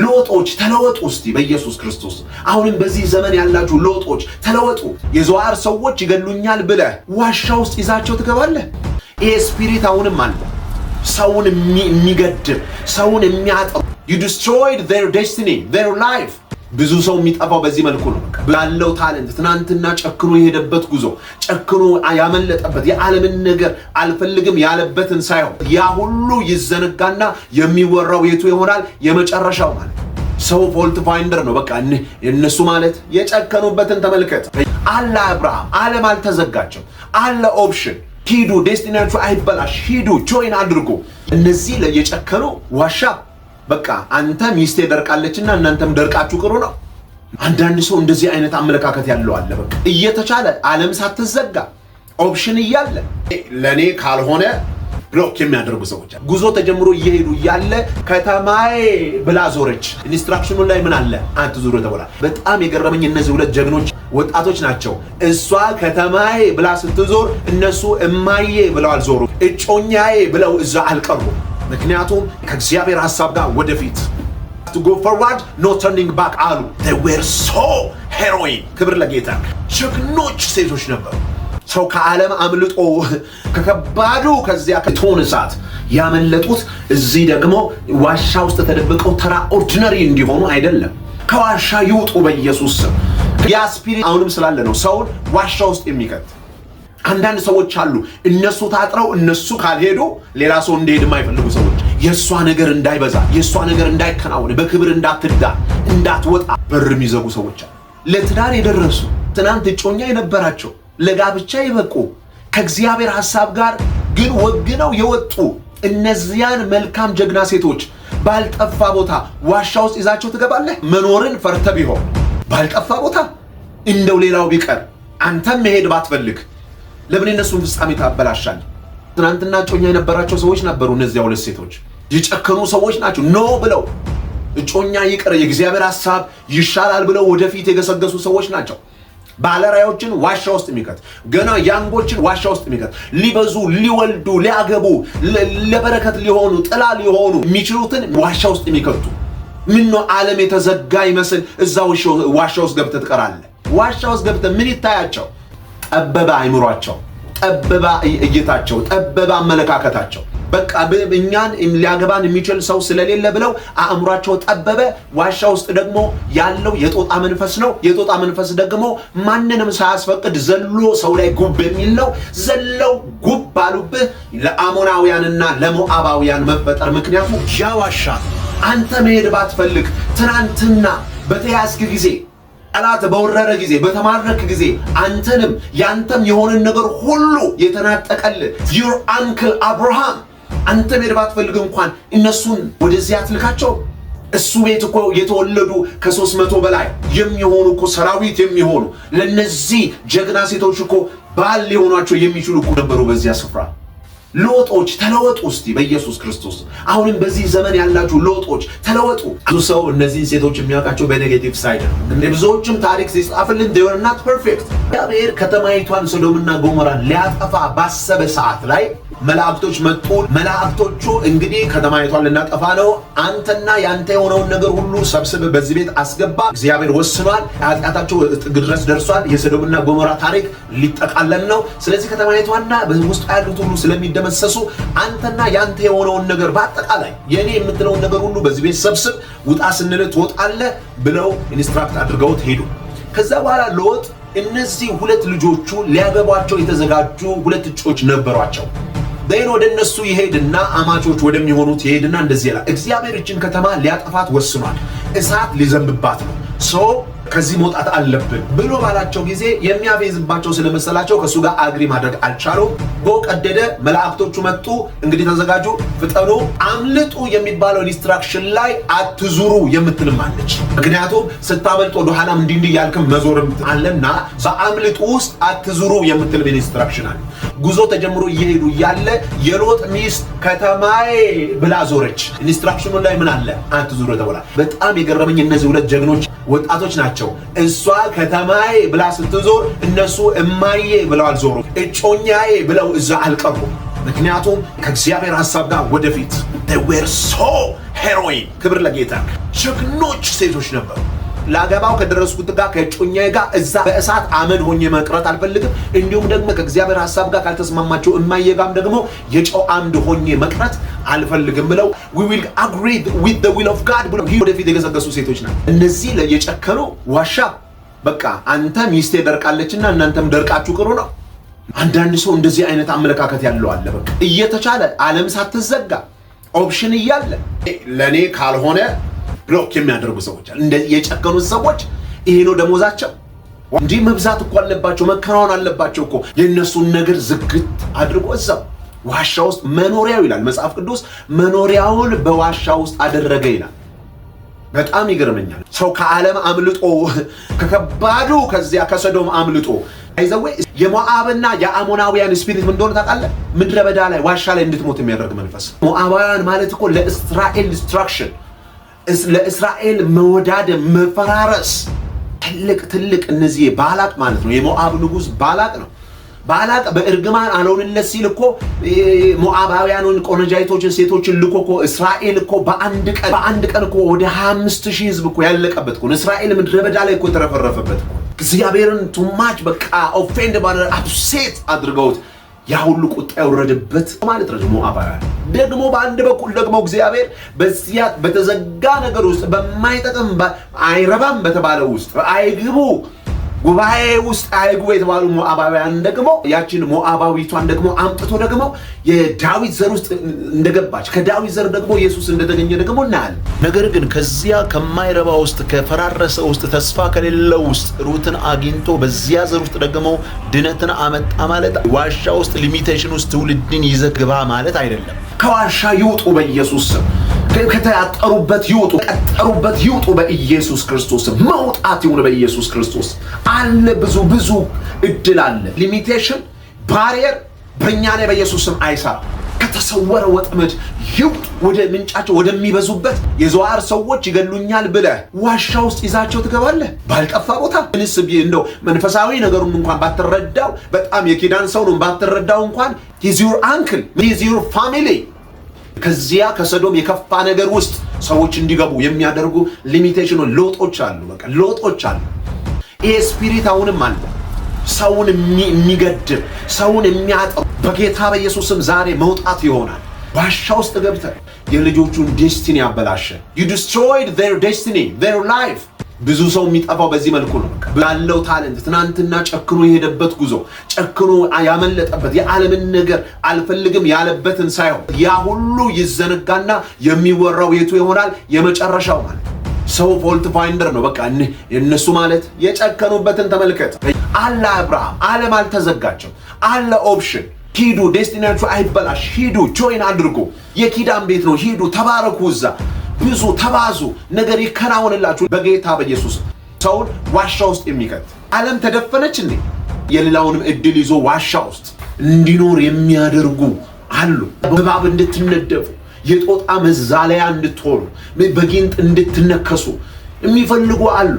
ሎጦች ተለወጡ እስቲ በኢየሱስ ክርስቶስ። አሁንም በዚህ ዘመን ያላችሁ ሎጦች ተለወጡ። የዘዋር ሰዎች ይገሉኛል ብለህ ዋሻ ውስጥ ይዛቸው ትገባለህ። ይሄ ስፒሪት አሁንም አለ፣ ሰውን የሚገድል ሰውን የሚያጠፋ you destroyed their destiny their life። ብዙ ሰው የሚጠፋው በዚህ መልኩ ነው። ባለው ታለንት ትናንትና ጨክኖ የሄደበት ጉዞ ጨክኖ ያመለጠበት የዓለምን ነገር አልፈልግም ያለበትን ሳይሆን ያ ሁሉ ይዘነጋና የሚወራው የቱ ይሆናል? የመጨረሻው ማለት ሰው ፎልት ፋይንደር ነው። በቃ እነሱ ማለት የጨከኑበትን ተመልከት። አለ አብርሃም፣ ዓለም አልተዘጋቸው፣ አለ ኦፕሽን። ሂዱ፣ ዴስቲናችሁ አይበላሽ፣ ሂዱ፣ ጆይን አድርጉ። እነዚህ ለየጨከኑ ዋሻ በቃ አንተ ሚስቴ ደርቃለችና እናንተም ደርቃችሁ ቅሩ ነው። አንዳንድ ሰው እንደዚህ አይነት አመለካከት ያለው አለ። በቃ እየተቻለ ዓለም ሳትዘጋ ኦፕሽን እያለ ለኔ ካልሆነ ብሎክ የሚያደርጉ ሰዎች አሉ። ጉዞ ተጀምሮ እየሄዱ ያለ ከተማዬ ብላ ዞረች። ኢንስትራክሽኑ ላይ ምን አለ? አትዙሩ ተብላ። በጣም የገረመኝ እነዚህ ሁለት ጀግኖች ወጣቶች ናቸው። እሷ ከተማዬ ብላ ስትዞር እነሱ እማዬ ብለው አልዞሩ፣ እጮኛዬ ብለው እዛ አልቀሩ። ምክንያቱም ከእግዚአብሔር ሐሳብ ጋር ወደፊት to go forward no turning back አሉ። they were so heroine። ክብር ለጌታ። ጀግኖች ሴቶች ነበሩ። ሰው ከዓለም አምልጦ ከከባዱ ከዚያ ከቶን እሳት ያመለጡት እዚህ ደግሞ ዋሻ ውስጥ ተደብቀው ተራ ኦርዲነሪ እንዲሆኑ አይደለም። ከዋሻ ይውጡ በኢየሱስ ስም። ያ ስፒሪት አሁንም ስላለ ነው ሰውን ዋሻ ውስጥ የሚከት። አንዳንድ ሰዎች አሉ እነሱ ታጥረው እነሱ ካልሄዱ ሌላ ሰው እንዲሄድ የማይፈልጉ ሰዎች፣ የሷ ነገር እንዳይበዛ የሷ ነገር እንዳይከናወን በክብር እንዳትወጣ በር የሚዘጉ ሰዎች አሉ። ለትዳር የደረሱ ትናንት እጮኛ የነበራቸው ለጋብቻ ይበቁ ከእግዚአብሔር ሐሳብ ጋር ግን ወግነው የወጡ እነዚያን መልካም ጀግና ሴቶች ባልጠፋ ቦታ ዋሻ ውስጥ ይዛቸው ትገባለህ። መኖርን ፈርተ ቢሆን ባልጠፋ ቦታ እንደው ሌላው ቢቀር አንተም መሄድ ባትፈልግ ለምን እነሱን ፍጻሜ ታበላሻለህ? ትናንትና እጮኛ የነበራቸው ሰዎች ነበሩ። እነዚያ ሁለት ሴቶች የጨከኑ ሰዎች ናቸው። ኖ ብለው እጮኛ ይቅር የእግዚአብሔር ሐሳብ ይሻላል ብለው ወደፊት የገሰገሱ ሰዎች ናቸው። ባለራዮችን ዋሻ ውስጥ የሚከት ገና ያንጎችን ዋሻ ውስጥ የሚከት ሊበዙ ሊወልዱ ሊያገቡ ለበረከት ሊሆኑ ጥላ ሊሆኑ የሚችሉትን ዋሻ ውስጥ የሚከቱ ምን ነው ዓለም የተዘጋ ይመስል እዛ ዋሻ ውስጥ ገብተህ ትቀራለህ። ዋሻ ውስጥ ገብተህ ምን ይታያቸው? ጠበበ አይምሯቸው፣ ጠበበ እይታቸው፣ ጠበበ አመለካከታቸው። በቃ እኛን ሊያገባን የሚችል ሰው ስለሌለ ብለው አእምሯቸው ጠበበ። ዋሻ ውስጥ ደግሞ ያለው የጦጣ መንፈስ ነው። የጦጣ መንፈስ ደግሞ ማንንም ሳያስፈቅድ ዘሎ ሰው ላይ ጉብ የሚል ነው። ዘለው ጉብ ባሉብህ ለአሞናውያንና ለሞዓባውያን መፈጠር ምክንያቱ ያ ዋሻ። አንተ መሄድ ባትፈልግ ትናንትና በተያዝክ ጊዜ ጠላት በወረረ ጊዜ በተማረክ ጊዜ አንተንም ያንተም የሆነን ነገር ሁሉ የተናጠቀልህ your uncle አብርሃም አንተ መሄድ ባትፈልግ እንኳን እነሱን ወደዚህ አትልካቸው። እሱ ቤት እኮ የተወለዱ ከ300 በላይ የሚሆኑ እኮ ሰራዊት የሚሆኑ ለነዚህ ጀግና ሴቶች እኮ ባል ሊሆኗቸው የሚችሉ እኮ ነበሩ በዚያ ስፍራ። ሎጦች ተለወጡ እስቲ በኢየሱስ ክርስቶስ። አሁንም በዚህ ዘመን ያላችሁ ሎጦች ተለወጡ። ብዙ ሰው እነዚህን ሴቶች የሚያውቃቸው በኔጌቲቭ ሳይድ ነው። እንደ ብዙዎችም ታሪክ ሲጻፍልን they were not perfect። እግዚአብሔር ከተማይቷን ሶዶምና ጎሞራን ሊያጠፋ ባሰበ ሰዓት ላይ መላእክቶች መጡ። መላእክቶቹ እንግዲህ ከተማይቷን ልናጠፋ ነው፣ አንተና ያንተ የሆነውን ነገር ሁሉ ሰብስብ በዚህ ቤት አስገባ፣ እግዚአብሔር ወስኗል፣ ኃጢአታቸው ጥግ ድረስ ደርሷል፣ የሶዶምና ጎሞራ ታሪክ ሊጠቃለል ነው። ስለዚህ ከተማይቷና በውስጡ ያሉት ሁሉ ስለሚደመሰሱ አንተና ያንተ የሆነውን ነገር በአጠቃላይ የኔ የምትለውን ነገር ሁሉ በዚህ ቤት ሰብስብ፣ ውጣ ስንል ትወጣለህ ብለው ኢንስትራክት አድርገውት ሄዱ። ከዛ በኋላ ሎጥ እነዚህ ሁለት ልጆቹ ሊያገቧቸው የተዘጋጁ ሁለት እጮች ነበሯቸው። ደይን ወደ እነሱ ይሄድና አማቾች ወደሚሆኑት ይሄድና እንደዚህ ይላል፣ እግዚአብሔር እችን ከተማ ሊያጠፋት ወስኗል፣ እሳት ሊዘንብባት ነው፣ ሰው ከዚህ መውጣት አለብን ብሎ ባላቸው ጊዜ የሚያቤዝባቸው ስለመሰላቸው ከሱ ጋር አግሪ ማድረግ አልቻሉም። ቀደደ። መላእክቶቹ መጡ፣ እንግዲህ ተዘጋጁ፣ ፍጠኑ፣ አምልጡ የሚባለው ኢንስትራክሽን ላይ አትዙሩ የምትልም አለች። ምክንያቱም ስታመልጥ ወደ ኋላም እንዲህ ያልክም መዞርም አለና በአምልጡ ውስጥ አትዙሩ የምትል ኢንስትራክሽን አለ። ጉዞ ተጀምሮ እየሄዱ ያለ የሎጥ ሚስት ከተማዬ ብላ ዞረች። ኢንስትራክሽኑ ላይ ምን አለ? አትዙሩ ተብላ። በጣም የገረመኝ እነዚህ ሁለት ጀግኖች ወጣቶች ናቸው። እሷ ከተማዬ ብላ ስትዞር እነሱ እማዬ ብለው አልዞሩ፣ እጮኛዬ ብለው እዛ አልቀሩ። ምክንያቱም ከእግዚአብሔር ሐሳብ ጋር ወደፊት they were so ሄሮይን። ክብር ለጌታ። ጀግኖች ሴቶች ነበሩ። ላገባው ከደረስኩት ጋር ከጮኛዬ ጋር እዛ በእሳት አመድ ሆኜ መቅረት አልፈልግም። እንዲሁም ደግሞ ከእግዚአብሔር ሐሳብ ጋር ካልተስማማቸው እማየጋም ደግሞ የጨው አምድ ሆኜ መቅረት አልፈልግም ብለው we will agree with the will of God ብለው ወደፊት የገሰገሱ ሴቶች ናቸው። እነዚህ የጨከኑ ዋሻ በቃ አንተ ሚስቴ ደርቃለችና እናንተም ደርቃችሁ ቅሩ ነው። አንዳንድ ሰው እንደዚህ አይነት አመለካከት ያለው አለ። በቃ እየተቻለ ዓለም ሳትዘጋ ኦፕሽን እያለ ለኔ ካልሆነ ብሎክ የሚያደርጉ ሰዎች አሉ። እንደዚህ የጨከኑ ሰዎች ይሄ ነው ደሞዛቸው። እንዲህ መብዛት እኮ አለባቸው፣ መከናወን አለባቸው እኮ። የእነሱን ነገር ዝግት አድርጎ እዛው ዋሻ ውስጥ መኖሪያው ይላል መጽሐፍ ቅዱስ መኖሪያውን በዋሻ ውስጥ አደረገ ይላል። በጣም ይገርመኛል። ሰው ከዓለም አምልጦ ከከባዱ ከዚያ ከሰዶም አምልጦ አይዘው የሞዓብና የአሞናውያን ስፒሪት ምን እንደሆነ ታውቃለህ? ምድረ በዳ ላይ ዋሻ ላይ እንድትሞት የሚያደርግ መንፈስ። ሞዓባውያን ማለት እኮ ለእስራኤል ዲስትራክሽን፣ ለእስራኤል መወዳደም መፈራረስ ትልቅ እነዚህ ባላቅ ማለት ነው። የሞዓብ ንጉስ ባላቅ ነው። ባላቅ በእርግማን አልሆንለት ሲል እኮ ሞዓባውያኑን ቆነጃይቶችን ሴቶችን ልኮ እኮ እስራኤል እኮ በአንድ ቀን እኮ ወደ 25,000 ህዝብ እኮ ያለቀበት እኮ እስራኤል ምድረ በዳ ላይ እኮ ተረፈረፈበት እኮ። እግዚአብሔርን ቱማች በቃ ኦፌንድ ባለ አፕሴት አድርገውት ያ ሁሉ ቁጣ ያወረደበት ማለት ነው። ሞዓባውያን ደግሞ በአንድ በኩል ደግሞ እግዚአብሔር በዚያ በተዘጋ ነገር ውስጥ በማይጠቅም አይረባም በተባለ ውስጥ አይግቡ ጉባኤ ውስጥ አይግቡ የተባሉ ሞዓባውያን ደግሞ ያችን ሞዓባዊቷን ደግሞ አምጥቶ ደግሞ የዳዊት ዘር ውስጥ እንደገባች ከዳዊት ዘር ደግሞ ኢየሱስ እንደተገኘ ደግሞ እናያለን። ነገር ግን ከዚያ ከማይረባ ውስጥ ከፈራረሰ ውስጥ ተስፋ ከሌለው ውስጥ ሩትን አግኝቶ በዚያ ዘር ውስጥ ደግሞ ድነትን አመጣ ማለት ዋሻ ውስጥ ሊሚቴሽን ውስጥ ትውልድን ይዘግባ ማለት አይደለም። ከዋሻ ይውጡ በኢየሱስ ስም። ከተያጠሩበት ይውጡ፣ ቀጠሩበት ይውጡ በኢየሱስ ክርስቶስ። መውጣት ይሁን በኢየሱስ ክርስቶስ። አለ ብዙ እድል አለ። ሊሚቴሽን ባሪየር በእኛ ላይ በኢየሱስ ስም አይሰራም። ከተሰወረ ወጥመድ ይውጡ፣ ወደ ምንጫቸው ወደሚበዙበት። የዘዋር ሰዎች ይገሉኛል ብለህ ዋሻ ውስጥ ይዛቸው ትገባለህ ባልጠፋ ቦታ። ምንስ እንደው መንፈሳዊ ነገሩን እንኳን ባትረዳው፣ በጣም የኪዳን ሰው ነው ባትረዳው እንኳን he's your uncle, he's your family። ከዚያ ከሰዶም የከፋ ነገር ውስጥ ሰዎች እንዲገቡ የሚያደርጉ ሊሚቴሽን ሎጦች አሉ። በቃ ሎጦች አሉ። ይሄ ስፒሪት አሁንም አለ። ሰውን የሚገድል ሰውን የሚያጠፋ በጌታ በኢየሱስም ዛሬ መውጣት ይሆናል። ዋሻ ውስጥ ገብተህ የልጆቹን ዴስቲኒ ያበላሸ you destroyed their destiny, their life። ብዙ ሰው የሚጠፋው በዚህ መልኩ ነው። ባለው ታለንት ትናንትና ጨክኖ የሄደበት ጉዞ ጨክኖ ያመለጠበት የዓለምን ነገር አልፈልግም ያለበትን ሳይሆን ያ ሁሉ ይዘነጋና የሚወራው የቱ ይሆናል? የመጨረሻው ማለት ሰው ፎልት ፋይንደር ነው። በቃ እነሱ ማለት የጨከኑበትን ተመልከት። አለ አብርሃም፣ ዓለም አልተዘጋቸው፣ አለ ኦፕሽን። ሂዱ፣ ዴስቲኒያችሁ አይበላሽ፣ ሂዱ፣ ጆይን አድርጉ። የኪዳን ቤት ነው፣ ሂዱ፣ ተባረኩ፣ እዛ ብዙ ተባዙ፣ ነገር ይከናወንላችሁ በጌታ በኢየሱስ። ሰውን ዋሻ ውስጥ የሚከት ዓለም ተደፈነች እንዴ? የሌላውንም እድል ይዞ ዋሻ ውስጥ እንዲኖር የሚያደርጉ አሉ። በእባብ እንድትነደፉ፣ የጦጣ መዛለያ እንድትሆኑ፣ በጊንጥ እንድትነከሱ የሚፈልጉ አሉ።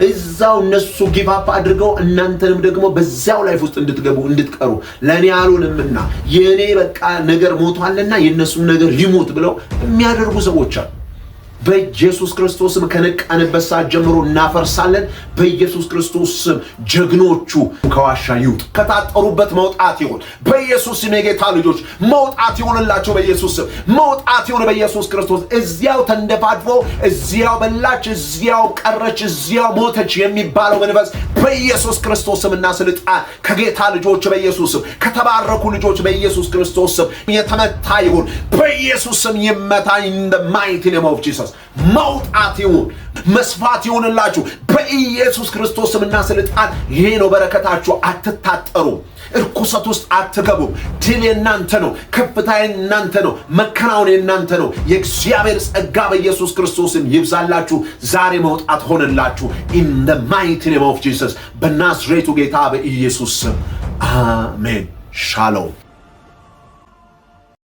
እዛው እነሱ ጊቫፕ አድርገው እናንተንም ደግሞ በዛው ላይፍ ውስጥ እንድትገቡ እንድትቀሩ ለኔ አልሆንምና የኔ በቃ ነገር ሞቷልና የነሱም ነገር ይሞት ብለው የሚያደርጉ ሰዎች አሉ። በኢየሱስ ክርስቶስ ስም ከነቃንበት ሰዓት ጀምሮ እናፈርሳለን። በኢየሱስ ክርስቶስ ስም ጀግኖቹ ከዋሻ ይውጡ። ከታጠሩበት መውጣት ይሁን በኢየሱስ ስም። የጌታ ልጆች መውጣት ይሁንላችሁ በኢየሱስ ስም። መውጣት ይሁን በኢየሱስ ክርስቶስ። እዚያው ተንደፋድፎ እዚያው በላች፣ እዚያው ቀረች፣ እዚያው ሞተች የሚባለው መንፈስ በኢየሱስ ክርስቶስ ስምና ስልጣን ከጌታ ልጆች በኢየሱስ ስም፣ ከተባረኩ ልጆች በኢየሱስ ክርስቶስ ስም የተመታ ይሁን በኢየሱስ ስም። ይመታ in the mighty name of Jesus። መውጣት ይሁን፣ መስፋት ይሁንላችሁ በኢየሱስ ክርስቶስ ስምና ስልጣን። ይሄ ነው በረከታችሁ። አትታጠሩ፣ እርኩሰት ውስጥ አትገቡም። ድል የእናንተ ነው፣ ከፍታ የእናንተ ነው፣ መከናወን የእናንተ ነው። የእግዚአብሔር ጸጋ በኢየሱስ ክርስቶስን ይብዛላችሁ። ዛሬ መውጣት ሆነላችሁ in the mighty name of Jesus። በናዝሬቱ ጌታ በኢየሱስ ስም አሜን። ሻሎም